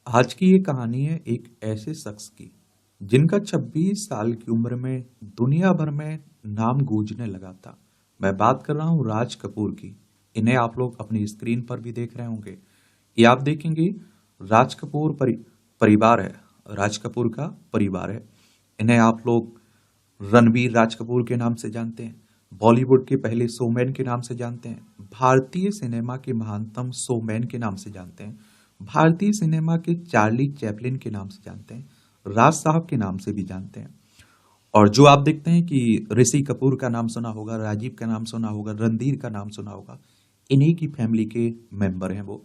आज की ये कहानी है एक ऐसे शख्स की जिनका 26 साल की उम्र में दुनिया भर में नाम गूंजने लगा था। मैं बात कर रहा हूँ राज कपूर की। इन्हें आप लोग अपनी स्क्रीन पर भी देख रहे होंगे। ये आप देखेंगे राज कपूर परिवार है। राज कपूर का परिवार है। इन्हें आप लोग रणवीर राज कपूर के नाम से जानते हैं। बॉलीवुड के पहले शोमैन के नाम से जानते हैं। भारतीय सिनेमा के महानतम शोमैन के नाम से जानते हैं। भारतीय सिनेमा के चार्ली चैपलिन के नाम से जानते हैं। राज साहब के नाम से भी जानते हैं। और जो आप देखते हैं कि ऋषि कपूर का नाम सुना होगा, राजीव का नाम सुना होगा, रणधीर का नाम सुना होगा, इन्हीं की फैमिली के मेंबर हैं वो।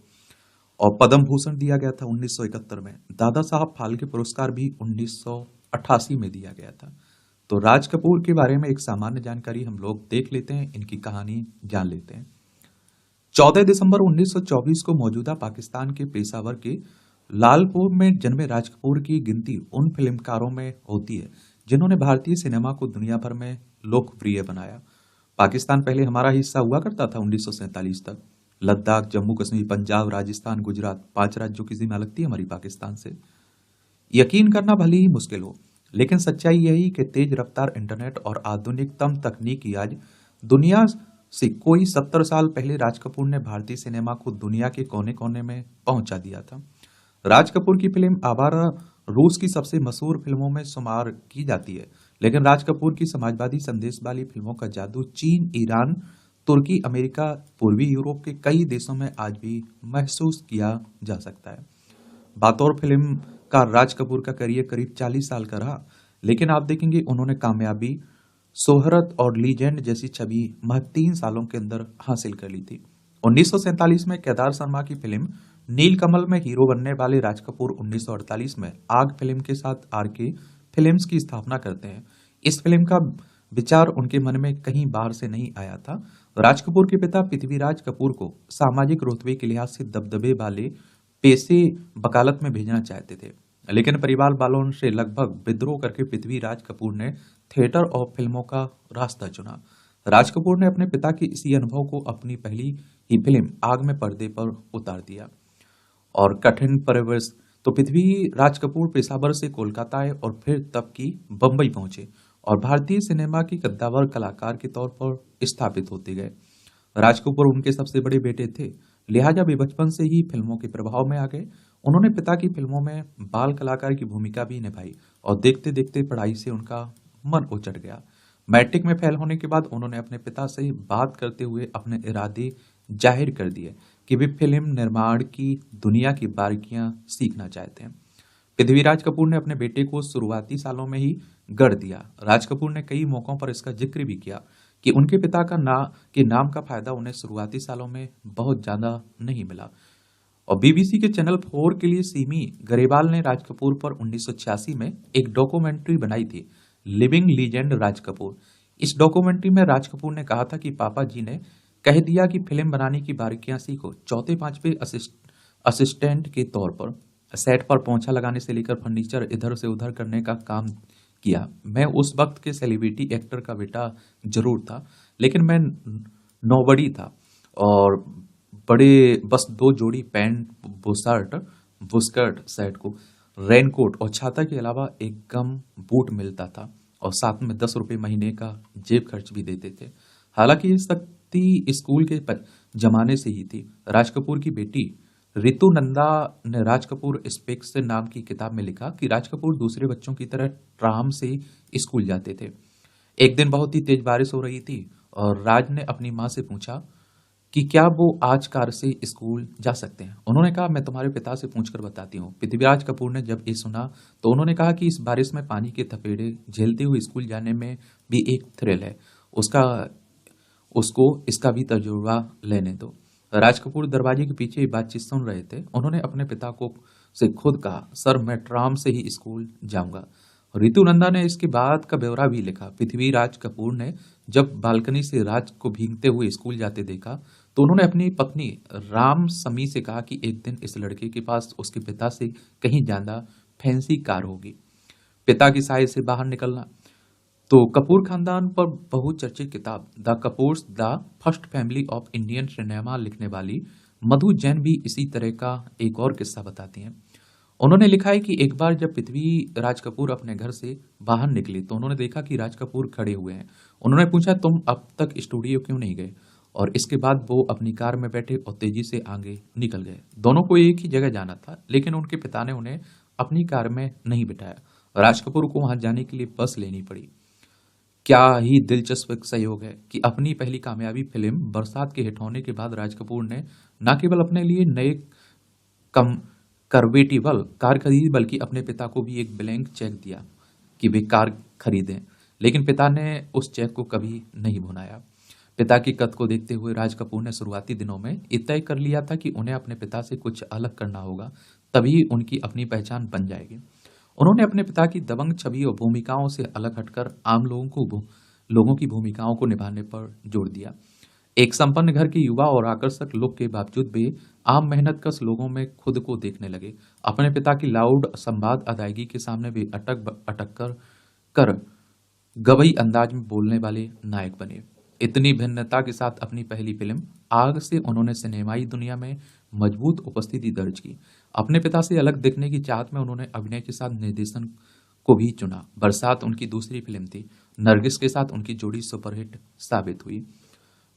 और पद्म भूषण दिया गया था 1971 में। दादा साहब फाल्के पुरस्कार भी 1988 में दिया गया था। तो राज कपूर के बारे में एक सामान्य जानकारी हम लोग देख लेते हैं, इनकी कहानी जान लेते हैं। 14 दिसंबर 1924 को मौजूदा पाकिस्तान के पेशावर के लालपुर में जन्मे राज कपूर की गिनती उन फिल्मकारों में होती है जिन्होंने भारतीय सिनेमा को दुनिया भर में लोकप्रिय बनाया। पाकिस्तान पहले हमारा हिस्सा हुआ करता था 1947 तक। लद्दाख, जम्मू कश्मीर, पंजाब, राजस्थान, गुजरात, 5 राज्यों की सीमा लगती है हमारी पाकिस्तान से। यकीन करना भले ही मुश्किल हो, लेकिन सच्चाई यही कि तेज रफ्तार इंटरनेट और आधुनिकतम तकनीकी आज दुनिया से कोई 70 साल पहले राज कपूर ने भारतीय सिनेमा को दुनिया के कोने कोने में पहुंचा दिया था। राज कपूर की फिल्म आवारा रूस की सबसे मशहूर फिल्मों में शुमार की जाती है, लेकिन राज कपूर की समाजवादी संदेश वाली फिल्मों का जादू चीन, ईरान, तुर्की, अमेरिका, पूर्वी यूरोप के कई देशों में आज भी महसूस किया जा सकता है। बतौर फिल्म का राज कपूर का करियर करीब 40 साल का रहा, लेकिन आप देखेंगे उन्होंने कामयाबी, शोहरत और लीजेंड जैसी छवि महज 3 सालों के अंदर हासिल कर ली थी। 1947 में केदार शर्मा की फिल्म नीलकमल में हीरो बनने वाले राज कपूर 1948 में आग फिल्म के साथ आरके फिल्म्स की स्थापना करते हैं। इस फिल्म का विचार उनके मन में कहीं बाहर से नहीं आया था। राज कपूर के पिता पृथ्वीराज कपूर को सामाजिक रुतबे के लिहाज से दबदबे वाले पेशे वकालत में भेजना चाहते थे, लेकिन परिवार वालों से लगभग विद्रोह करके पृथ्वीराज कपूर ने थिएटर और फिल्मों का रास्ता चुना। राज कपूर ने अपने पिता के इसी अनुभव को अपनी पहली ही फिल्म आग में पर्दे पर उतार दिया। और कठिन परिवेश तो पृथ्वी राज कपूर पेशावर से कोलकाता आए और फिर तब की बंबई पहुंचे और भारतीय सिनेमा की कद्दावर कलाकार के तौर पर स्थापित होते गए। राज कपूर उनके सबसे बड़े बेटे थे, लिहाजा वे बचपन से ही फिल्मों के प्रभाव में आ गए। उन्होंने पिता की फिल्मों में बाल कलाकार की भूमिका भी निभाई और देखते देखते पढ़ाई से उनका मन उचट गया। मैट्रिक में फेल होने के बाद उन्होंने अपने पिता से बात करते हुए अपने इरादे जाहिर कर दिए कि वे फिल्म निर्माण की दुनिया की बारीकियां सीखना चाहते हैं। पृथ्वीराज कपूर ने अपने बेटे को शुरुआती सालों में ही गढ़ दिया। राज कपूर ने कई मौकों पर इसका जिक्र भी किया कि उनके पिता के नाम का फायदा उन्हें शुरुआती सालों में बहुत ज्यादा नहीं मिला। और बीबीसी के चैनल 4 के लिए सिमी गरेवाल ने राज कपूर पर 1986 में एक डॉक्यूमेंट्री बनाई थी, लिविंग लीजेंड राज कपूर। इस डॉक्यूमेंट्री में राज कपूर ने कहा था कि पापा जी ने कह दिया कि फिल्म बनाने की बारीकियां सीखो। चौथे पांचवे असिस्टेंट के तौर पर सेट पर पोंछा लगाने से लेकर फर्नीचर इधर से उधर करने का काम किया। मैं उस वक्त के सेलिब्रिटी एक्टर का बेटा जरूर था, लेकिन मैं नोबडी था और बड़े बस 2 जोड़ी पैंट, बुस्कर्ट सेट को, रेनकोट और छाता के अलावा एक गम बूट मिलता था और साथ में 10 रुपए महीने का जेब खर्च भी देते थे। हालांकि ये सख्ती स्कूल के जमाने से ही थी। राज कपूर की बेटी रितु नंदा ने राज कपूर स्पेक्स नाम की किताब में लिखा कि राज कपूर दूसरे बच्चों की तरह ट्राम से स्कूल जाते थे। एक दिन बहुत ही तेज बारिश हो रही थी और राज ने अपनी माँ से पूछा कि क्या वो आज कार से स्कूल जा सकते हैं। उन्होंने कहा, मैं तुम्हारे पिता से पूछकर बताती हूँ। पृथ्वीराज कपूर ने जब ये सुना तो उन्होंने कहा कि इस बारिश में पानी के थपेड़े झेलते हुए स्कूल जाने में भी एक थ्रिल है, उसको इसका भी तजुर्बा लेने दो। राज कपूर दरवाजे के पीछे बातचीत सुन रहे थे। उन्होंने अपने पिता को से खुद कहा, सर मैं ट्राम से ही स्कूल जाऊंगा। रितु नंदा ने इसके बाद का ब्यौरा भी लिखा। पृथ्वीराज कपूर ने जब बालकनी से राज को भीगते हुए स्कूल जाते देखा तो उन्होंने अपनी पत्नी राम समी से कहा कि एक दिन इस लड़के के पास उसके पिता से कहीं ज्यादा फैंसी कार होगी। पिता की साय से बाहर निकलना तो कपूर खानदान पर बहुचर्चित किताब the Kapoors the first family of Indian cinema लिखने वाली मधु जैन भी इसी तरह का एक और किस्सा बताती हैं। उन्होंने लिखा है कि एक बार जब पृथ्वी राज कपूर अपने घर से बाहर निकले तो उन्होंने देखा कि राज कपूर खड़े हुए हैं। उन्होंने पूछा, तुम अब तक स्टूडियो क्यों नहीं गए? और इसके बाद वो अपनी कार में बैठे और तेजी से आगे निकल गए। दोनों को एक ही जगह जाना था, लेकिन उनके पिता ने उन्हें अपनी कार में नहीं बिठाया। राज कपूर को वहां जाने के लिए बस लेनी पड़ी। क्या ही दिलचस्प संयोग है कि अपनी पहली कामयाबी फिल्म बरसात के हिट होने के बाद राज कपूर ने न केवल अपने लिए नए कम कन्वर्टिबल कार खरीदी, बल्कि अपने पिता को भी एक ब्लैंक चेक दिया कि वे कार खरीदें। लेकिन पिता ने उस चेक को कभी नहीं भुनाया। पिता की कद को देखते हुए राज कपूर ने शुरुआती दिनों में ये तय कर लिया था कि उन्हें अपने पिता से कुछ अलग करना होगा, तभी उनकी अपनी पहचान बन जाएगी। उन्होंने अपने पिता की दबंग छवि और भूमिकाओं से अलग हटकर आम लोगों की भूमिकाओं को निभाने पर जोर दिया। एक संपन्न घर के युवा और आकर्षक लुक के बावजूद वे आम मेहनतकश लोगों में खुद को देखने लगे। अपने पिता की लाउड संवाद अदायगी के सामने वे अटक कर गवई अंदाज में बोलने वाले नायक बने। इतनी भिन्नता के साथ अपनी पहली फिल्म आग से उन्होंने सिनेमाई दुनिया में मजबूत उपस्थिति दर्ज की। अपने पिता से अलग दिखने की चाहत में उन्होंने अभिनय के साथ निर्देशन को भी चुना। बरसात उनकी दूसरी फिल्म थी। नरगिस के साथ उनकी जोड़ी सुपरहिट साबित हुई।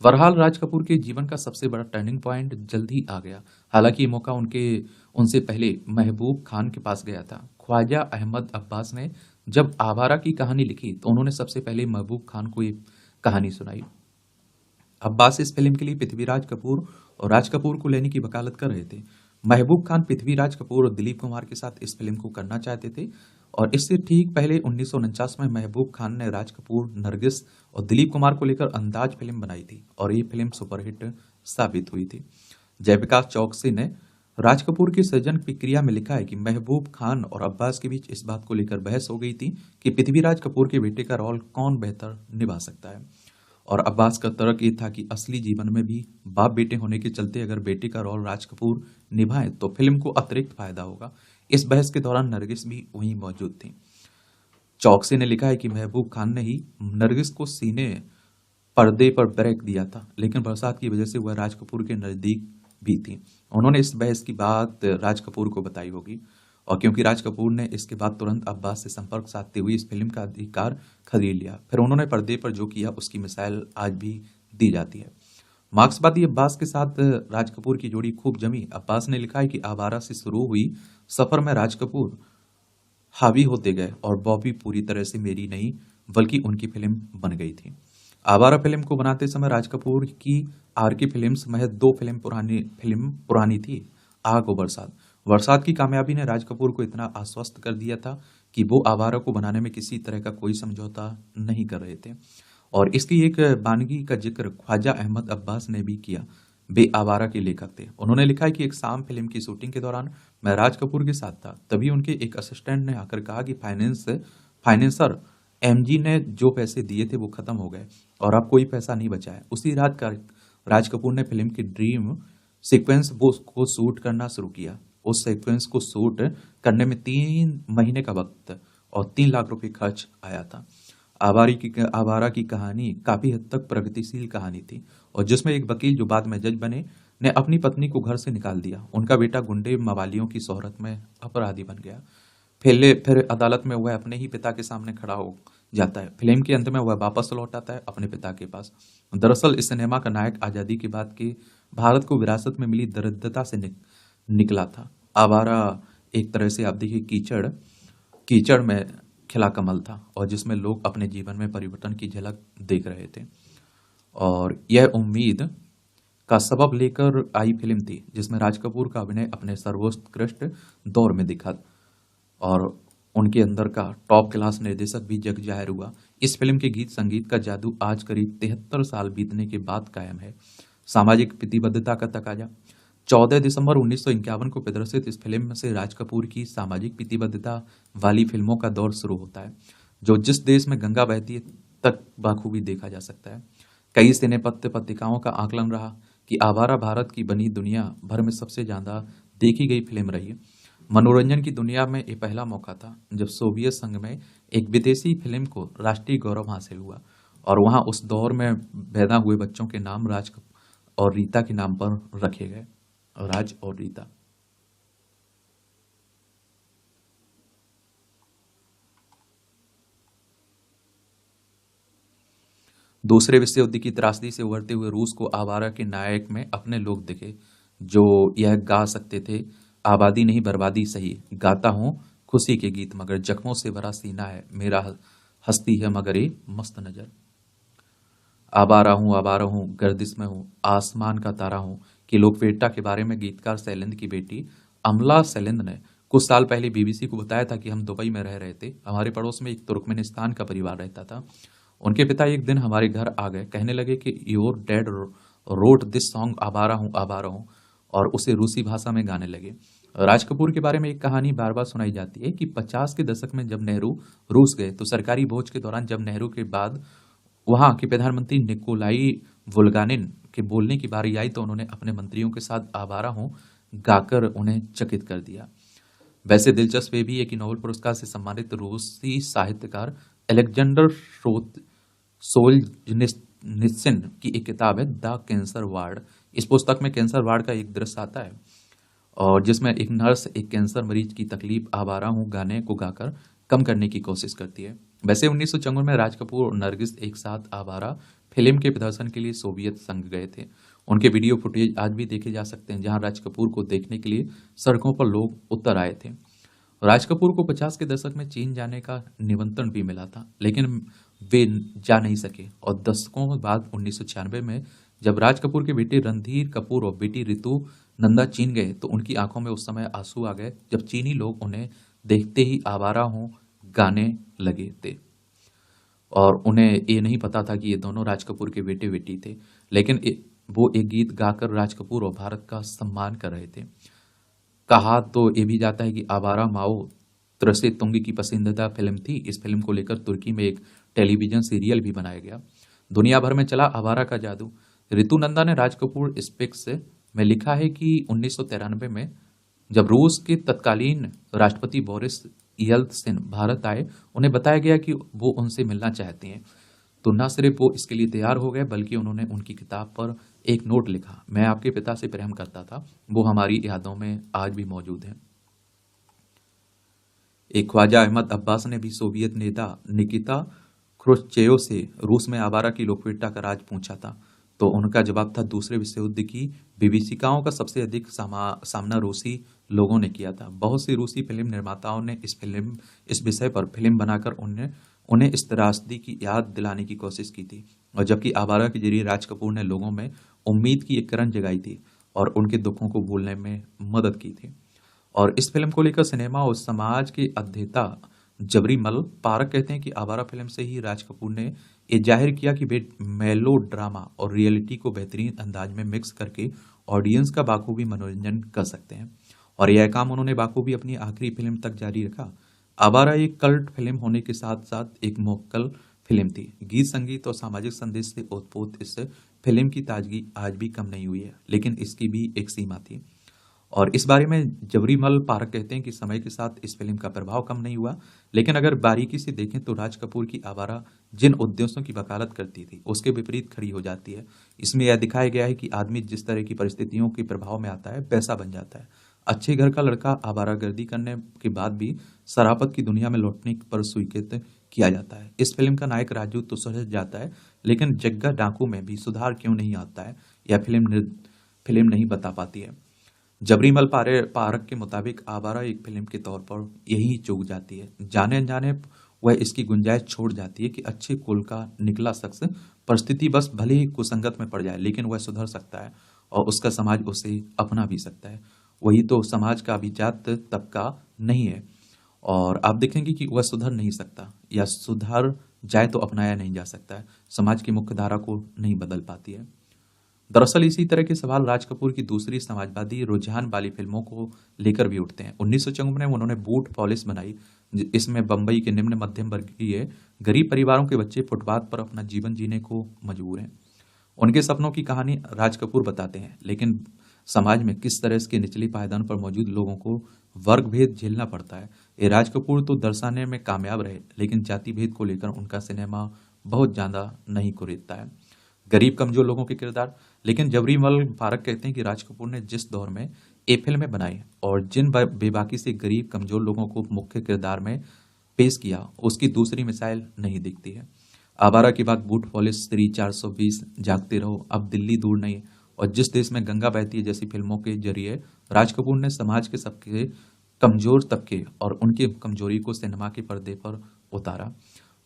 बहरहाल राज कपूर के जीवन का सबसे बड़ा टर्निंग पॉइंट जल्द ही आ गया। हालांकि ये मौका उनसे पहले महबूब खान के पास गया था। ख्वाजा अहमद अब्बास ने जब आवारा की कहानी लिखी तो उन्होंने सबसे पहले महबूब खान को ये कहानी सुनाई। अब्बास इस फिल्म के लिए पृथ्वीराज कपूर और राज कपूर को लेने की वकालत कर रहे थे। महबूब खान पृथ्वीराज कपूर और दिलीप कुमार के साथ इस फिल्म को करना चाहते थे, और इससे ठीक पहले 1949 में महबूब खान ने राज कपूर, नरगिस और दिलीप कुमार को लेकर अंदाज फिल्म बनाई थी और ये फिल्म सुपरहिट साबित हुई थी। जयप्रकाश चौकसी ने राज कपूर की सृजन प्रक्रिया में लिखा है कि महबूब खान और अब्बास के बीच इस बात को लेकर बहस हो गई थी कि पृथ्वीराज कपूर के बेटे का रोल कौन बेहतर निभा सकता है, और अब्बास का तर्क ये था कि असली जीवन में भी बाप बेटे होने के चलते अगर बेटे का रोल राज कपूर निभाए तो फिल्म को अतिरिक्त फायदा होगा। इस बहस के दौरान नरगिस भी वहीं मौजूद थी। चौकसी ने लिखा है कि महबूब खान ने ही नरगिस को सीने पर्दे पर ब्रेक दिया था, लेकिन बरसात की वजह से वह राज कपूर के नजदीक भी थी। उन्होंने इस बहस की बात राज कपूर को बताई होगी, और क्योंकि राज कपूर ने इसके बाद तुरंत अब्बास से संपर्क साधते हुए इस फिल्म का अधिकार खरीद लिया, फिर उन्होंने पर्दे पर जो किया उसकी मिसाल आज भी दी जाती है। मार्क्सवादी अब्बास के साथ राज कपूर की जोड़ी खूब जमी। अब्बास ने लिखा है कि आवारा से शुरू हुई सफर में राज कपूर हावी होते गए और बॉबी पूरी तरह से मेरी नहीं बल्कि उनकी फिल्म बन गई थी। आवारा फिल्म को बनाते समय राज कपूर की आर की फिल्म्स महज 2 फिल्म पुरानी थी, आग और बरसात। बरसात की कामयाबी ने राज कपूर को इतना आश्वस्त कर दिया था कि वो आवारा को बनाने में किसी तरह का कोई समझौता नहीं कर रहे थे, और इसकी एक बानगी का जिक्र ख्वाजा अहमद अब्बास ने भी किया। वे आवारा के लेखक थे। उन्होंने लिखा है कि एक शाम फिल्म की शूटिंग के दौरान मैं राज कपूर के साथ था, तभी उनके एक असिस्टेंट ने आकर कहा कि फाइनेंसर एमजी ने जो पैसे दिए थे वो खत्म हो गए और अब कोई पैसा नहीं बचा है। उसी रात का राज कपूर ने फिल्म की ड्रीम सीक्वेंस को शूट करना शुरू किया। उस सीक्वेंस को शूट करने में 3 महीने का वक्त और 3 लाख रुपए खर्च आया था। आवारा की कहानी काफी हद तक प्रगतिशील कहानी थी, और जिसमें एक वकील जो बाद में जज बने ने अपनी पत्नी को घर से निकाल दिया। उनका बेटा गुंडे मवालियों की शोहरत में अपराधी बन गया। फिर अदालत में वह अपने ही पिता के सामने खड़ा हो जाता है। फिल्म के अंत में वह वापस लौट आता है अपने पिता के पास। दरअसल इस सिनेमा का नायक आजादी के बाद के भारत को विरासत में मिली दरिद्रता से निकला था। आवारा एक तरह से आप देखिए कीचड़ में खिला कमल था, और जिसमें लोग अपने जीवन में परिवर्तन की झलक देख रहे थे, और यह उम्मीद का सबब लेकर आई फिल्म थी जिसमें राज कपूर का अभिनय अपने सर्वोत्कृष्ट दौर में दिखा, और उनके अंदर का टॉप क्लास निर्देशक भी जग जाहिर हुआ। इस फिल्म के गीत संगीत का जादू आज करीब 73 साल बीतने के बाद कायम है। सामाजिक प्रतिबद्धता का तकाजा। 14 दिसंबर 1951 को प्रदर्शित इस फिल्म से राज कपूर की सामाजिक प्रतिबद्धता वाली फिल्मों का दौर शुरू होता है, जो जिस देश में गंगा बहती है तक बखूबी देखा जा सकता है। कई सिने पत्रिकाओं का आकलन रहा कि आवारा भारत की बनी दुनिया भर में सबसे ज्यादा देखी गई फिल्म रही है। मनोरंजन की दुनिया में ये पहला मौका था जब सोवियत संघ में एक विदेशी फिल्म को राष्ट्रीय गौरव हासिल हुआ, और वहां उस दौर में पैदा हुए बच्चों के नाम राज और रीता के नाम पर रखे गए। राज और रीता। दूसरे विश्व युद्ध की त्रासदी से उभरते हुए रूस को आवारा के नायक में अपने लोग दिखे, जो यह गा सकते थे, आबादी नहीं बर्बादी सही, गाता हूँ खुशी के गीत मगर जख्मों से भरा सीना है मेरा, हस्ती है मगर ये मस्त नजर। आबारा हूँ गर्दिश में हूँ आसमान का तारा हूँ कि लोकवेटा के बारे में गीतकार शैलेंद्र की बेटी अमला शैलेंद्र ने कुछ साल पहले बीबीसी को बताया था कि हम दुबई में रह रहे थे। हमारे पड़ोस में एक तुर्कमेनिस्तान का परिवार रहता था। उनके पिता एक दिन हमारे घर आ गए, कहने लगे कि your dad wrote this song आबारा हूँ, और उसे रूसी भाषा में गाने लगे। राज कपूर के बारे में एक कहानी बार बार सुनाई जाती है कि 50 के दशक में जब नेहरू रूस गए तो सरकारी भोज के दौरान जब नेहरू के बाद वहां के प्रधानमंत्री निकोलाई वुल्गानिन के बोलने की बारी आई तो उन्होंने अपने मंत्रियों के साथ आवारा हूं गाकर उन्हें चकित कर दिया। वैसे दिलचस्प ये भी है कि नोबेल पुरस्कार से सम्मानित रूसी साहित्यकार अलेक्जेंडर सोल्जनित्सिन की एक किताब है द कैंसर वार्ड। इस पुस्तक में कैंसर वार्ड का एक दृश्य आता है और जिसमें एक नर्स एक कैंसर मरीज की तकलीफ आवारा हूँ गाने को गाकर कम करने की कोशिश करती है। वैसे 1954 में राज कपूर और नरगिस एक साथ आवारा फिल्म के प्रदर्शन के लिए सोवियत संघ गए थे। उनके वीडियो फुटेज आज भी देखे जा सकते हैं, जहां राज कपूर को देखने के लिए सड़कों पर लोग उतर आए थे। राज कपूर को 50 के दशक में चीन जाने का निमंत्रण भी मिला था, लेकिन वे जा नहीं सके और दशकों बाद 1996 में जब राज कपूर के बेटे रणधीर कपूर और बेटी रितु नंदा चीन गए तो उनकी आंखों में उस समय आंसू आ गए जब चीनी लोग उन्हें देखते ही आवारा हूं गाने लगे थे। और उन्हें ये नहीं पता था कि ये दोनों राज कपूर के बेटे बेटी थे, लेकिन वो एक गीत गाकर राज कपूर और भारत का सम्मान कर रहे थे। कहा तो ये भी जाता है कि आवारा माओ त्रसे तुंग की पसंदीदा फिल्म थी। इस फिल्म को लेकर तुर्की में एक टेलीविजन सीरियल भी बनाया गया। दुनिया भर में चला आवारा का जादू। रितु नंदा ने राज कपूर स्पीक्स में लिखा है कि 1993 में जब रूस के तत्कालीन राष्ट्रपति बोरिस येल्त्सिन भारत आए, उन्हें बताया गया कि वो उनसे मिलना चाहते हैं, तो न सिर्फ वो इसके लिए तैयार हो गए बल्कि उन्होंने उनकी किताब पर एक नोट लिखा, मैं आपके पिता से प्रेम करता था, वो हमारी यादों में आज भी मौजूद हैं। एक ख्वाजा अहमद अब्बास ने भी सोवियत नेता निकिता क्रुश्चेव से रूस में आवारा की लोकप्रियता का राज पूछा था, तो उनका जवाब था दूसरे विश्व युद्ध की विभीषिकाओं का सबसे अधिक सामना रूसी लोगों ने किया था। बहुत सी रूसी फिल्म निर्माताओं ने इस विषय पर फिल्म बनाकर उन्हें इस त्रासदी की याद दिलाने की कोशिश की थी, और जबकि आवारा के जरिए राज कपूर ने लोगों में उम्मीद की एक किरण जगाई थी और उनके दुखों को भूलने में मदद की थी। और इस फिल्म को लेकर सिनेमा और समाज के अध्येता जबरीमल पारक कहते हैं कि आवारा फिल्म से ही राज कपूर ने ये जाहिर किया कि वे मेलो ड्रामा और रियलिटी को बेहतरीन अंदाज में मिक्स करके ऑडियंस का बाखूबी मनोरंजन कर सकते हैं, और यह काम उन्होंने बाखूबी अपनी आखिरी फिल्म तक जारी रखा। आवारा एक कल्ट फिल्म होने के साथ साथ एक मोक्कल फिल्म थी। गीत संगीत और सामाजिक संदेश से ओतप्रोत इस फिल्म की ताजगी आज भी कम नहीं हुई है, लेकिन इसकी भी एक सीमा थी। और इस बारे में जबरीमल पारक कहते हैं कि समय के साथ इस फिल्म का प्रभाव कम नहीं हुआ, लेकिन अगर बारीकी से देखें तो राज कपूर की आवारा जिन उद्देश्यों की वकालत करती थी उसके विपरीत खड़ी हो जाती है। इसमें यह दिखाया गया है कि आदमी जिस तरह की परिस्थितियों के प्रभाव में आता है वैसा बन जाता है। अच्छे घर का लड़का आवारागर्दी करने के बाद भी शराफत की दुनिया में लौटने पर स्वीकृत किया जाता है। इस फिल्म का नायक राजू तो सुलझ जाता है, लेकिन जग्गा डाकू में भी सुधार क्यों नहीं आता है, यह फिल्म नहीं बता पाती है। जबरीमल पारक के मुताबिक आवारा एक फिल्म के तौर पर यही चूक जाती है, जाने अनजाने वह इसकी गुंजाइश छोड़ जाती है कि अच्छे कुल का निकला शख्स परिस्थिति बस भले ही कुसंगत में पड़ जाए लेकिन वह सुधर सकता है और उसका समाज उसे अपना भी सकता है। वही तो समाज का अभिजात तबका नहीं है, और आप देखेंगे कि वह सुधर नहीं सकता, या सुधर जाए तो अपनाया नहीं जा सकता है, समाज की मुख्य धारा को नहीं बदल पाती है। दरअसल इसी तरह के सवाल राज कपूर की दूसरी समाजवादी रुझान वाली फिल्मों को लेकर भी उठते हैं। 1954 में उन्होंने बूट पॉलिश बनाई, इसमें बंबई के निम्न मध्यम वर्गीय गरीब परिवारों के बच्चे फुटपाथ पर अपना जीवन जीने को मजबूर हैं। उनके सपनों की कहानी राज कपूर बताते हैं, लेकिन समाज में किस तरह के निचली पायदान पर मौजूद लोगों को वर्ग भेद झेलना पड़ता है, ये राज कपूर तो दर्शाने में कामयाब रहे, लेकिन जाति भेद को लेकर उनका सिनेमा बहुत ज्यादा नहीं कुरेदता है। गरीब कमजोर लोगों के किरदार, लेकिन जबरीमल पारक कहते हैं कि राज कपूर ने जिस दौर में ये फिल्में बनाई और जिन बेबाकी से गरीब कमजोर लोगों को मुख्य किरदार में पेश किया उसकी दूसरी मिसाइल नहीं दिखती है। आवारा की बात, बूट पॉलिश, श्री 420, जागते रहो, अब दिल्ली दूर नहीं, और जिस देश में गंगा बहती है जैसी फिल्मों के जरिए राज कपूर ने समाज के सबके कमजोर तबके और उनकी कमजोरी को सिनेमा के पर्दे पर उतारा।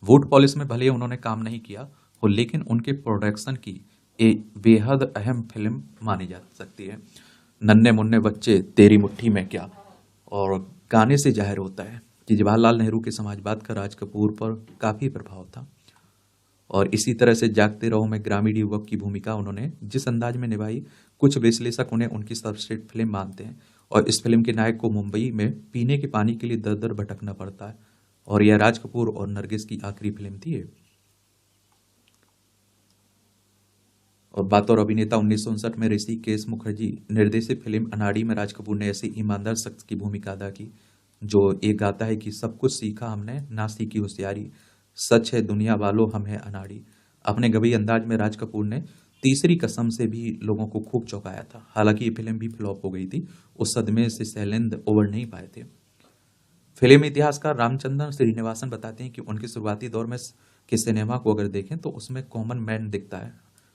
वुड पॉलिश में भले उन्होंने काम नहीं किया हो, लेकिन उनके प्रोडक्शन की एक बेहद अहम फिल्म मानी जा सकती है। नन्हे मुन्ने बच्चे, तेरी मुट्ठी में क्या, और गाने से जाहिर होता है कि जवाहरलाल नेहरू के समाजवाद का राज कपूर पर काफी प्रभाव था। और इसी तरह से जागते रहो में ग्रामीण युवक की भूमिका उन्होंने जिस अंदाज में निभाई, कुछ विश्लेषक उन्हें उनकी सर्वश्रेष्ठ फिल्म मानते हैं। और इस फिल्म के नायक को मुंबई में पीने के पानी के लिए दर दर भटकना पड़ता है, और यह राज कपूर और नरगिस की आखिरी फिल्म थी ये। और बतौर अभिनेता 1959 में ऋषिकेश मुखर्जी निर्देशित फिल्म अनाड़ी में राज कपूर ने ऐसी ईमानदार शख्स की भूमिका अदा की जो ये गाता है कि सब कुछ सीखा हमने, ना सीखी होशियारी, सच है दुनिया वालों हम है अनाड़ी। अपने गभी अंदाज में राज कपूर ने तीसरी कसम से भी लोगों को खूब चौंकाया था। हालांकि ये फिल्म भी फ्लॉप हो गई थी, उस सदमे से शैलेंद्र उबर नहीं पाए थे। फिल्म इतिहासकार रामचंद्रन श्रीनिवासन बताते हैं कि उनके शुरुआती दौर में के सिनेमा को अगर देखें तो उसमें कॉमन मैन दिखता है,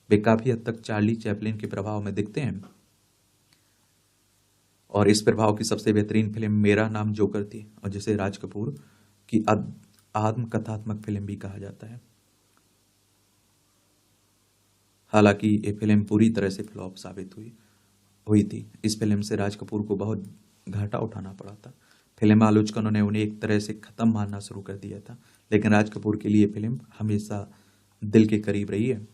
वे काफी हद तक चार्ली चैपलिन के प्रभाव में दिखते हैं। और इस प्रभाव की सबसे बेहतरीन फिल्म मेरा नाम जोकर थी, और जिसे राज कपूर की आत्मकथात्मक फिल्म भी कहा जाता है। हालांकि ये फिल्म पूरी तरह से फ्लॉप साबित हुई थी। इस फिल्म से राज कपूर को बहुत घाटा उठाना पड़ा था। फिल्म आलोचकों ने उन्हें एक तरह से खत्म मानना शुरू कर दिया था, लेकिन राज कपूर के लिए फिल्म हमेशा दिल के करीब रही है।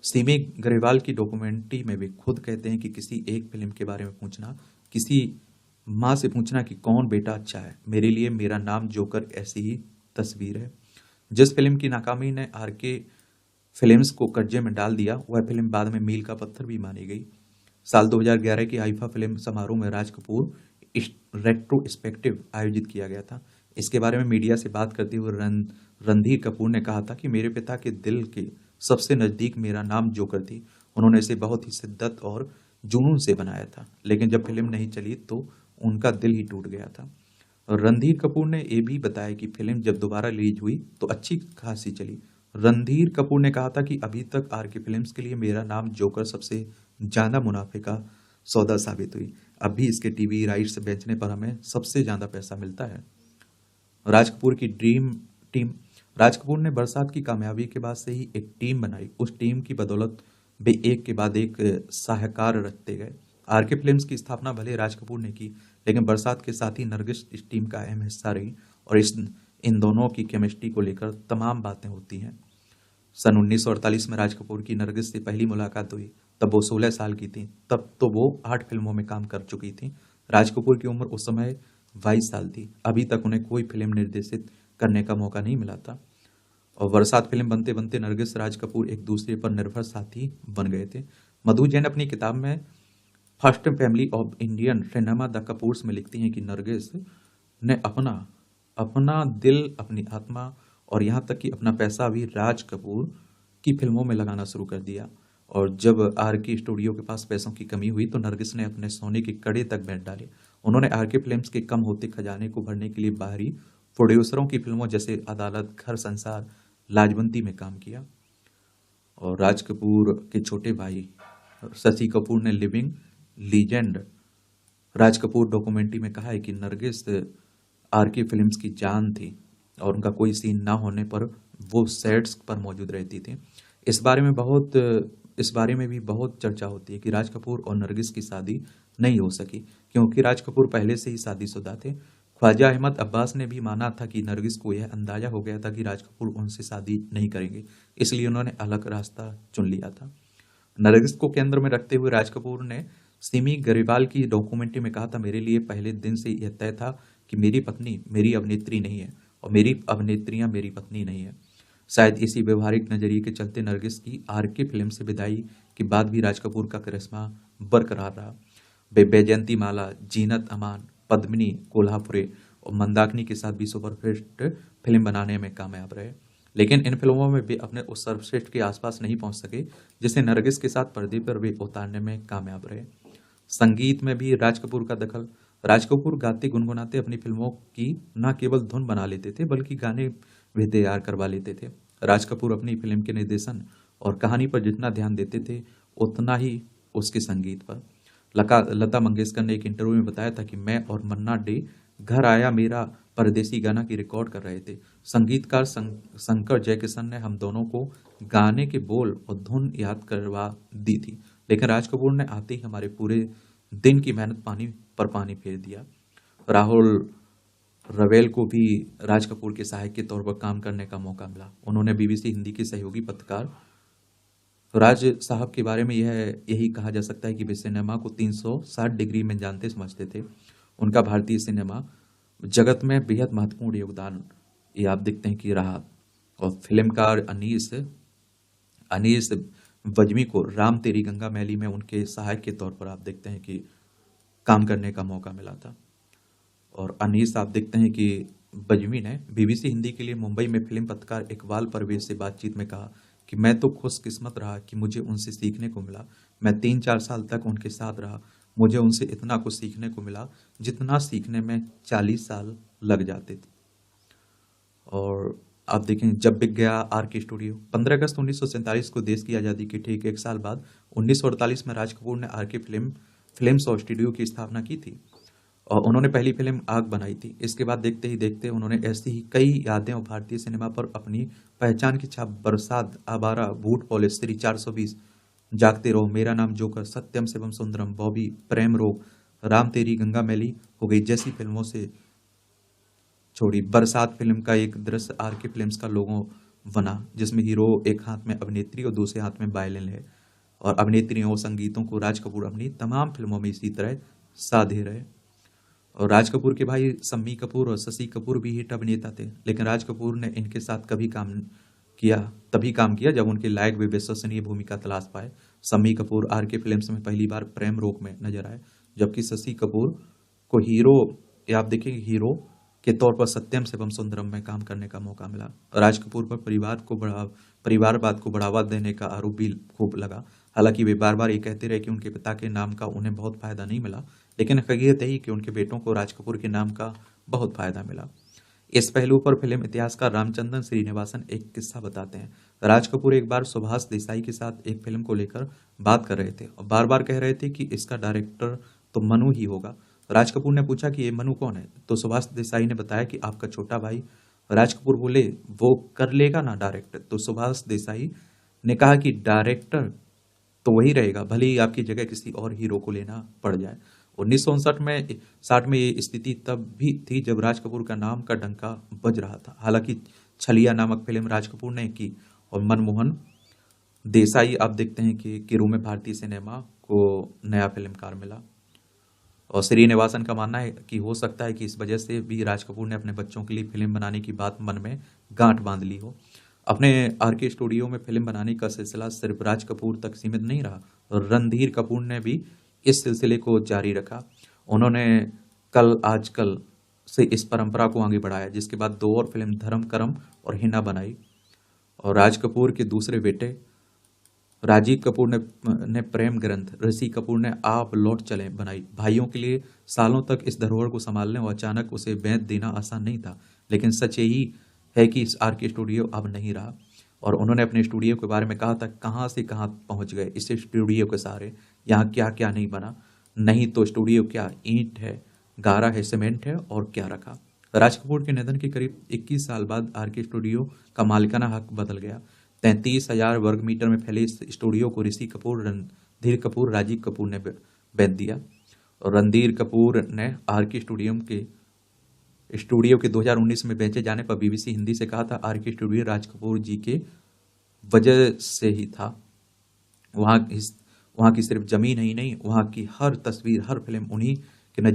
सिमी ग्रेवाल की डॉक्यूमेंट्री में वे खुद कहते हैं कि किसी एक फिल्म के बारे में पूछना, किसी माँ से पूछना कि कौन बेटा अच्छा है, मेरे लिए मेरा नाम जोकर ऐसी ही तस्वीर है। जिस फिल्म की नाकामी ने आरके फिल्म्स को कब्जे में डाल दिया, वह फिल्म बाद में मील का पत्थर भी मानी गई। साल 2011 की आईफा फिल्म समारोह में राज कपूर रेट्रोस्पेक्टिव आयोजित किया गया था। इसके बारे में मीडिया से बात करते हुए रणधीर कपूर ने कहा था कि मेरे पिता के दिल के सबसे नजदीक मेरा नाम जोकर थी। उन्होंने इसे बहुत ही शिद्दत और जुनून से बनाया था, लेकिन जब फिल्म नहीं चली तो उनका दिल ही टूट गया था। और रणधीर कपूर ने यह भी बताया कि फिल्म जब दोबारा रिलीज हुई तो अच्छी खासी चली। रणधीर कपूर ने कहा था कि अभी तक आरके फिल्म्स के लिए मेरा नाम जोकर सबसे ज्यादा मुनाफे का सौदा साबित हुई। अब भी इसके टीवी राइट्स बेचने पर हमें सबसे ज्यादा पैसा मिलता है। राज कपूर की ड्रीम टीम, राज कपूर ने बरसात की कामयाबी के बाद से ही एक टीम बनाई। उस टीम की बदौलत वे एक के बाद एक साहकार रखते गए। आरके फिल्म्स की स्थापना भले राज कपूर ने की, लेकिन बरसात के साथ ही नरगिस इस टीम का अहम हिस्सा रही, और इन दोनों की केमिस्ट्री को लेकर तमाम बातें होती हैं। सन 1948 में राज कपूर की नरगिस से पहली मुलाकात हुई, तब वो 16 साल की थी। तब तो वो 8 फिल्मों में काम कर चुकी थी। राज कपूर की उम्र उस समय 22 साल थी। अभी तक उन्हें कोई फिल्म निर्देशित करने का मौका नहीं मिला था, और बरसात फिल्म बनते बनते नरगिस राज कपूर एक दूसरे पर निर्भर साथी बन गए थे। मधु जैन अपनी किताब में first family of Indian cinema the Kapoors में लिखती हैं कि नरगिस ने अपना अपना दिल, अपनी आत्मा और यहाँ तक कि अपना पैसा भी राज कपूर की फिल्मों में लगाना शुरू कर दिया। और जब आरके स्टूडियो के पास पैसों की कमी हुई तो नरगिस ने अपने सोने के कड़े तक बैठ डाले। उन्होंने आरके फिल्म्स के कम होते खजाने को भरने के लिए बाहरी प्रोड्यूसरों की फिल्मों जैसे अदालत, घर संसार, लाजवंती में काम किया। और राज कपूर के छोटे भाई शशि कपूर ने living legend Raj Kapoor documentary में कहा है कि नरगिस आरके फिल्म्स की जान थी, और उनका कोई सीन ना होने पर वो सेट्स पर मौजूद रहती थी। इस बारे में भी बहुत चर्चा होती है कि राज कपूर और नरगिस की शादी नहीं हो सकी, क्योंकि राज कपूर पहले से ही शादीशुदा थे। ख्वाजा अहमद अब्बास ने भी माना था कि नरगिस को यह अंदाजा हो गया था कि राज कपूर उनसे शादी नहीं करेंगे, इसलिए उन्होंने अलग रास्ता चुन लिया था। नरगिस को केंद्र में रखते हुए राज कपूर ने सिमी ग्रेवाल की डॉक्यूमेंट्री में कहा था, मेरे लिए पहले दिन से यह तय था कि मेरी पत्नी मेरी अभिनेत्री नहीं है और मेरी अभिनेत्रियां मेरी पत्नी नहीं है। शायद इसी व्यवहारिक नजरिए के चलते नरगिस की आरके फिल्म से विदाई के बाद भी राज कपूर का करिश्मा बरकरार रहा। वे बैजयंती माला, जीनत अमान, पद्मिनी, कोल्हापुरे और मंदाकिनी के साथ भी सुपरहिट फिल्म बनाने में कामयाब रहे, लेकिन इन फिल्मों में वे अपने उस सर्वश्रेष्ठ के आसपास नहीं पहुंच सके जिसे नरगिस के साथ पर्दे पर वे उतारने में कामयाब रहे। संगीत में भी राज कपूर का दखल। राज कपूर गाते गुनगुनाते अपनी फिल्मों की न केवल धुन बना लेते थे, बल्कि गाने भी तैयार करवा लेते थे। राज कपूर अपनी फिल्म के निर्देशन और कहानी पर जितना ध्यान देते थे उतना ही उसके संगीत पर। लता मंगेशकर ने एक इंटरव्यू में बताया था कि मैं और मन्ना डे घर आया मेरा परदेसी गाना की रिकॉर्ड कर रहे थे। संगीतकार शंकर जयकिशन ने हम दोनों को गाने के बोल और धुन याद करवा दी थी, लेकिन राज कपूर ने आते ही हमारे पूरे दिन की मेहनत पानी पर पानी फेर दिया। राहुल रवेल को भी राज कपूर के सहायक के तौर पर काम करने का मौका मिला। उन्होंने बीबीसी हिंदी के सहयोगी पत्रकार राज साहब के बारे में यही कहा जा सकता है कि वे सिनेमा को 360 डिग्री में जानते समझते थे। उनका भारतीय सिनेमा जगत में बेहद महत्वपूर्ण योगदान ये आप देखते हैं कि रहा। और फिल्मकार अनीस अनीस बज्मी को राम तेरी गंगा मैली में उनके सहायक के तौर पर आप देखते हैं कि काम करने का मौका मिला था। और अनीस आप देखते हैं कि बज्मी ने बीबीसी हिंदी के लिए मुंबई में फिल्म पत्रकार इकबाल परवेज से बातचीत में कहा कि मैं तो खुशकिस्मत रहा कि मुझे उनसे सीखने को मिला। मैं 3-4 साल तक उनके साथ रहा। मुझे उनसे इतना कुछ सीखने को मिला जितना सीखने में 40 साल लग जाते थे। और आप देखें, जब बिक गया आर के स्टूडियो। 15 अगस्त 1947 को देश की आज़ादी के ठीक एक साल बाद 1948 में राज कपूर ने आर के फिल्म्स और स्टूडियो की स्थापना की थी और उन्होंने पहली फिल्म आग बनाई थी। इसके बाद देखते ही देखते उन्होंने ऐसी ही कई यादें और भारतीय सिनेमा पर अपनी पहचान की छाप बरसात, आवारा, बूट पॉलिश, श्री 420, जागते रहो, मेरा नाम जोकर, सत्यम शिवम सुंदरम, बॉबी, प्रेम रोग, राम तेरी गंगा मैली हो गई जैसी फिल्मों से छोड़ी। बरसात फिल्म का एक दृश्य आर के फिल्म्स का लोगो बना, जिसमें हीरो एक हाथ में अभिनेत्री और दूसरे हाथ में वायलिन है और अभिनेत्रियों और संगीतों को राज कपूर अपनी तमाम फिल्मों में इसी तरह साधे रहे। और राज कपूर के भाई शम्मी कपूर और शशि कपूर भी हिट अभिनेता थे, लेकिन राज कपूर ने इनके साथ तभी काम किया जब उनके लायक वे विश्वसनीय भूमिका तलाश पाए। शम्मी कपूर आर के फिल्म्स में पहली बार प्रेम रोग में नजर आए, जबकि शशि कपूर को आप देखेंगे हीरो के तौर पर सत्यम शिवम सुंदरम में काम करने का मौका मिला। राज कपूर पर परिवारवाद को बढ़ावा देने का आरोप भी खूब लगा। हालांकि वे बार बार ये कहते रहे कि उनके पिता के नाम का उन्हें बहुत फायदा नहीं मिला, लेकिन हकीकत यही कि उनके बेटों को राज कपूर के नाम का बहुत फायदा मिला। इस पहलू पर फिल्म इतिहासकार रामचंद्रन श्रीनिवासन एक किस्सा बताते हैं। राज कपूर एक बार सुभाष देसाई के साथ एक फिल्म को लेकर बात कर रहे थे और बार बार कह रहे थे कि इसका डायरेक्टर तो मनु ही होगा। राज कपूर ने पूछा कि ये मनु कौन है, तो सुभाष देसाई ने बताया कि आपका छोटा भाई। राज कपूर बोले वो कर लेगा ना डायरेक्टर, तो सुभाष देसाई ने कहा कि डायरेक्टर तो वही रहेगा, भले ही आपकी जगह किसी और हीरो को लेना पड़ जाए। 1959 में ये स्थिति तब भी थी जब राज कपूर का नाम का डंका बज रहा था। हालांकि छलिया नामक फिल्म राज कपूर ने की और मनमोहन देसाई आप देखते हैं कि किरू में भारतीय सिनेमा को नया फिल्मकार मिला। और श्रीनिवासन का मानना है कि हो सकता है कि इस वजह से भी राज कपूर ने अपने बच्चों के लिए फिल्म बनाने की बात मन में गांठ बांध ली हो। अपने आर के स्टूडियो में फिल्म बनाने का सिलसिला सिर्फ राज कपूर तक सीमित नहीं रहा और रणधीर कपूर ने भी इस सिलसिले को जारी रखा। उन्होंने कल आजकल से इस परंपरा को आगे बढ़ाया, जिसके बाद 2 और फिल्म धर्म करम और हिना बनाई। और राज कपूर के दूसरे बेटे राजीव कपूर ने प्रेम ग्रंथ, ऋषि कपूर ने आप लौट चले बनाई। भाइयों के लिए सालों तक इस धरोहर को संभालने और अचानक उसे बेच देना आसान नहीं था, लेकिन सच यही है कि इस आर के स्टूडियो अब नहीं रहा। और उन्होंने अपने स्टूडियो के बारे में कहा था, कहाँ से कहाँ पहुंच गए इस स्टूडियो के सहारे, यहाँ क्या क्या नहीं बना, नहीं तो स्टूडियो क्या ईंट है, गारा है, सीमेंट है, और क्या रखा। राज कपूर के निधन के करीब 21 साल बाद आर के स्टूडियो का मालिकाना हक बदल गया। 33,000 वर्ग मीटर में फैले इस स्टूडियो को ऋषि कपूर, रणधीर कपूर, राजीव कपूर ने बेच दिया। और रणधीर कपूर ने आर के स्टूडियो के 2019 में बेचे जाने पर बीबीसी हिंदी से कहा था, आर के स्टूडियो राज कपूर जी के वजह से ही था। वहाँ की सिर्फ जमीन ही नहीं, वहाँ की हर तस्वीर, हर फिल्म उन्हीं के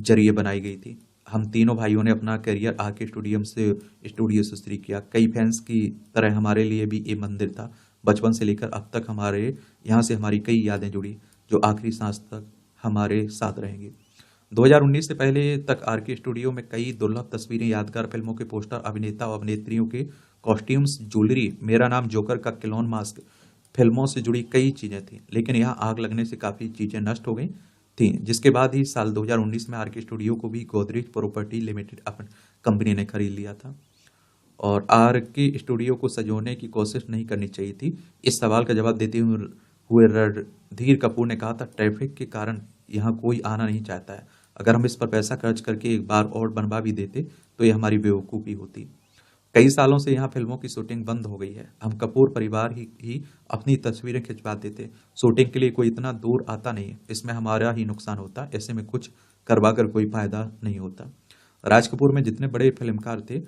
जरिए बनाई गई थी। हम तीनों भाइयों ने अपना करियर आर के स्टूडियो से शुरू किया। कई फैंस की तरह हमारे लिए भी ये मंदिर था। बचपन से लेकर अब तक यहाँ से हमारी कई यादें जुड़ी, जो आखिरी सांस तक हमारे साथ रहेंगी। 2019 से पहले तक आर के स्टूडियो में कई दुर्लभ तस्वीरें, यादगार फिल्मों के पोस्टर, अभिनेता और अभिनेत्रियों के कॉस्ट्यूम्स, ज्वेलरी, मेरा नाम जोकर का क्लोन मास्क, फिल्मों से जुड़ी कई चीजें थी। लेकिन यहाँ आग लगने से काफी चीजें नष्ट हो गई थी, जिसके बाद ही साल 2019 में आर के स्टूडियो को भी गोदरेज प्रॉपर्टी लिमिटेड अपनी कंपनी ने खरीद लिया था। और आर के स्टूडियो को सजोने की कोशिश नहीं करनी चाहिए थी। इस सवाल का जवाब देते हुए रणधीर कपूर ने कहा था, ट्रैफिक के कारण यहाँ कोई आना नहीं चाहता है। अगर हम इस पर पैसा खर्च करके एक बार और बनवा भी देते तो ये हमारी बेवकूफ़ी होती। कई सालों से यहाँ फिल्मों की शूटिंग बंद हो गई है। हम कपूर परिवार ही अपनी तस्वीरें खिंचवाते थे। शूटिंग के लिए कोई इतना दूर आता नहीं है, इसमें हमारा ही नुकसान होता। ऐसे में कुछ करवा कर कोई फायदा नहीं होता। राज कपूर में जितने बड़े फिल्मकार थे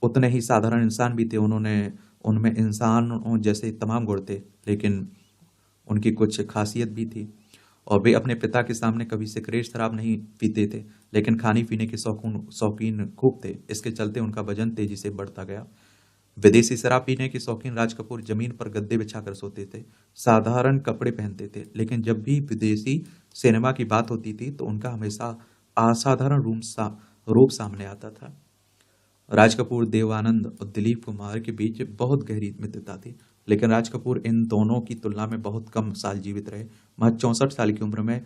उतने ही साधारण इंसान भी थे। उनमें इंसान जैसे तमाम गुण थे, लेकिन उनकी कुछ खासियत भी थी। और वे अपने पिता के सामने कभी सिगरेट शराब नहीं पीते थे, लेकिन खाने पीने के शौकीन खूब थे। इसके चलते उनका वजन तेजी से बढ़ता गया। विदेशी शराब पीने के शौकीन राज कपूर जमीन पर गद्दे बिछाकर सोते थे, साधारण कपड़े पहनते थे, लेकिन जब भी विदेशी सिनेमा की बात होती थी तो उनका हमेशा असाधारण रूप सामने आता था। राज कपूर, देव आनंद और दिलीप कुमार के बीच बहुत गहरी मित्रता थी, लेकिन राज कपूर इन दोनों की तुलना में बहुत कम साल जीवित रहे। महज 64 साल की उम्र में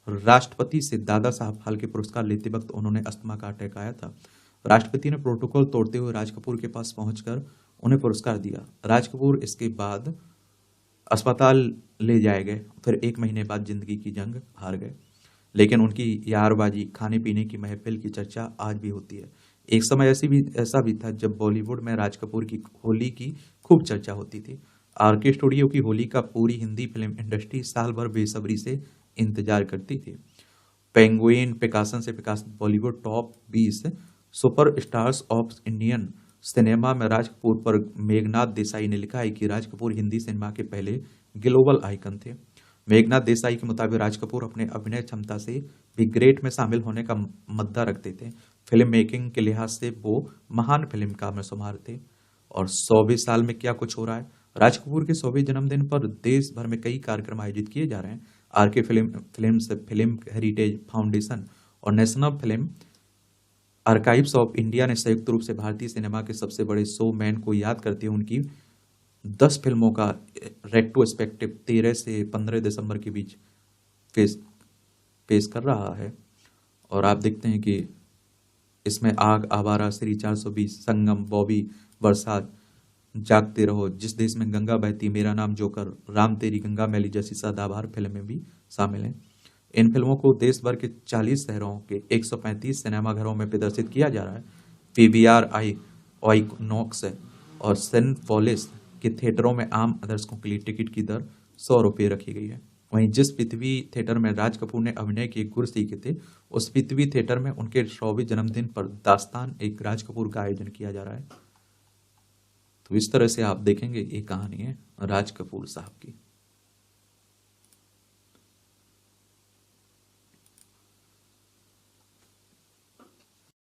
राष्ट्रपति से दादा साहब फाल्के पुरस्कार लेते वक्त उन्होंने अस्थमा का अटैक आया था। राष्ट्रपति ने प्रोटोकॉल तोड़ते हुए राज कपूर के पास पहुंचकर उन्हें पुरस्कार दिया। राज कपूर इसके बाद अस्पताल ले जाए गए, फिर 1 महीने बाद जिंदगी की जंग हार गए। लेकिन उनकी यारबाजी, खाने पीने की महफिल की चर्चा आज भी होती है। एक समय ऐसा भी था जब बॉलीवुड में राज कपूर की होली की खूब चर्चा होती थी। आरके स्टूडियो की होली का पूरी हिंदी फिल्म इंडस्ट्री साल भर बेसब्री से इंतजार करती थी। पेंगुइन, पिकासन से पिकासन, Bollywood top 20 super stars of Indian cinema में राज कपूर पर मेघनाथ देसाई ने लिखा है कि राज कपूर हिंदी सिनेमा के पहले ग्लोबल आइकन थे। मेघनाथ देसाई के मुताबिक राज कपूर अपने अभिनय क्षमता से भी ग्रेट में शामिल होने का मद्दा रखते थे। फिल्म मेकिंग के लिहाज से वो महान फिल्मकार में शुमार थे। और 100वें साल में क्या कुछ हो रहा है। राज कपूर के 100वें जन्मदिन पर देश भर में कई कार्यक्रम आयोजित किए जा रहे हैं। आरके फिल्म हेरिटेज फाउंडेशन और national film archives of India ने संयुक्त रूप से भारतीय सिनेमा के सबसे बड़े शोमैन को याद करते हुए उनकी 10 फिल्मों का रेट्रोस्पेक्टिव 13 से 15 दिसंबर के बीच पेश कर रहा है। और आप देखते हैं कि इसमें आग, आवारा, श्री 420, संगम, बॉबी, बरसात, जागते रहो, जिस देश में गंगा बहती, मेरा नाम जोकर, राम तेरी गंगा मैली जैसी सदाबहार फिल्में भी शामिल हैं। इन फिल्मों को देश भर के 40 शहरों के 135 सिनेमाघरों में प्रदर्शित किया जा रहा है। पीवीआर आइकॉनॉक्स और सिनेपोलिस के थिएटरों में आम दर्शकों के लिए टिकट की दर 100 रुपये रखी गई है। वहीं जिस पृथ्वी थिएटर में राज कपूर ने अभिनय के गुर सीखे थे, उस पृथ्वी थिएटर में उनके 100वें जन्मदिन पर दास्तान एक राज कपूर का आयोजन किया जा रहा है। तो इस तरह से आप देखेंगे ये कहानी है राज कपूर साहब की।